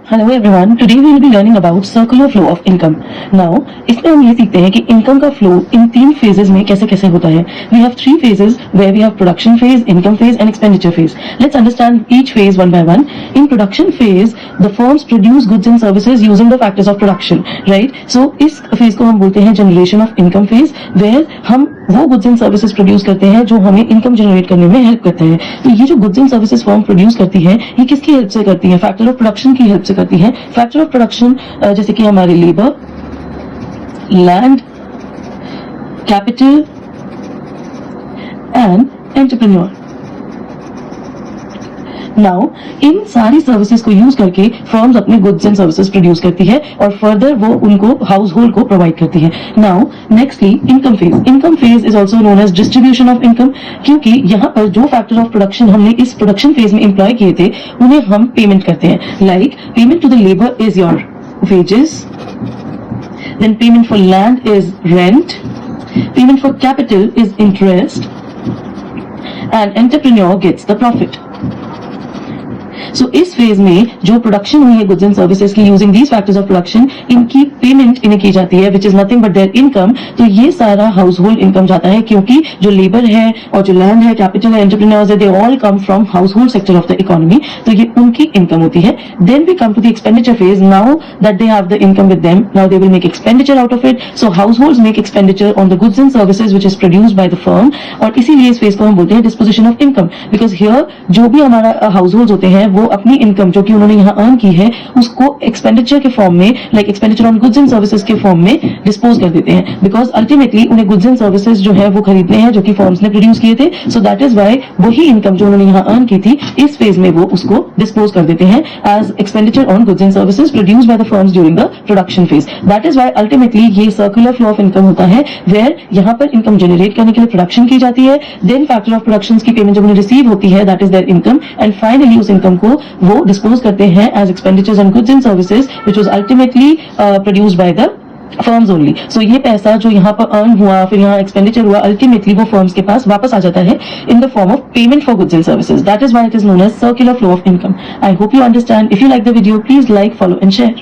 Hello everyone. Today we will be learning about circular flow of income. Now, इसमें हम ये सीखते हैं कि इनकम का फ्लो इन 3 phases में कैसे कैसे होता है. We have 3 phases where we have production phase, income phase and expenditure phase. Let's understand each phase one by one. In production phase, the firms produce goods and services using the factors of production, right? So इस phase को हम बोलते हैं generation of income phase, where हम वो goods and services produce करते हैं जो हमें इनकम जनरेट करने में हेल्प करते हैं. तो ये जो goods and services firm produce करती है, ये किसकी हेल्प से करती है? फैक्टर ऑफ प्रोडक्शन की हेल्प से करती है. फैक्टर ऑफ प्रोडक्शन जैसे कि हमारे labour, land, capital and entrepreneur. Now in सारी सर्विसेज को यूज करके फर्म्स अपने गुड्स एंड सर्विसेज प्रोड्यूस करती है और फर्दर वो उनको हाउस होल्ड को प्रोवाइड करती है. Now nextly income phase. Income phase is also known as distribution of income, क्योंकि यहाँ पर जो फैक्टर ऑफ प्रोडक्शन हमने इस प्रोडक्शन फेज में एम्प्लॉय किए थे उन्हें हम पेमेंट करते हैं. Like payment to the labour is your wages, then payment for land is rent, payment for capital is interest and entrepreneur gets the profit. So इस फेज में जो प्रोडक्शन हुई है गुड्स एंड सर्विसेज की using these factors of production, इनकी payment इन्हें की जाती है, which is nothing but their income. तो ये सारा हाउस होल्ड इनकम जाता है, क्योंकि जो लेबर है और जो लैंड है, कैपिटल है, एंटरप्रेन्योर्स है, they all come from household sector of the economy. तो ये उनकी इनकम होती है. Then we come to the expenditure phase. Now that they have the income with them, now they will make expenditure out of it. So households make expenditure on the goods and services which is produced by the firm, और इसीलिए इस फेज को हम बोलते हैं disposition of income. Because here जो भी हमारा हाउस होल्ड होते हैं वो अपनी इनकम जो कि उन्होंने यहाँ अर्न की है उसको एक्सपेंडिचर के फॉर्म में, like expenditure on goods and services के फॉर्म में डिस्पोज कर देते हैं. बिकॉज अल्टीमेटली उन्हें गुड्स एंड सर्विसेज जो है वो खरीदने हैं जो कि फर्म्स ने प्रोड्यूस किए थे. सो दैट इज वाई वही इनकम जो उन्होंने यहाँ अर्न की थी इस फेज में वो उसको डिस्पोज कर देते हैं as expenditure on goods and services produced by the firms during the production phase. That is why ultimately ये सर्कुलर फ्लो ऑफ इनकम होता है, वेयर यहाँ पर इनकम जनरेट करने के लिए प्रोडक्शन की जाती है, देन फैक्टर ऑफ प्रोडक्शन की पेमेंट जब उन्हें रिसीव होती है that is there income, and finally उस इनकम को वो डिस्पोज करते हैं as expenditures on goods and services which was ultimately produced by the firms only. So ये पैसा जो यहाँ पर earn हुआ, फिर यहाँ expenditure हुआ, ultimately वो firms के पास वापस आ जाता है in the form of payment for goods and services. That is why it is known as circular flow of income. I hope you understand. If you like the video, please like, follow and share.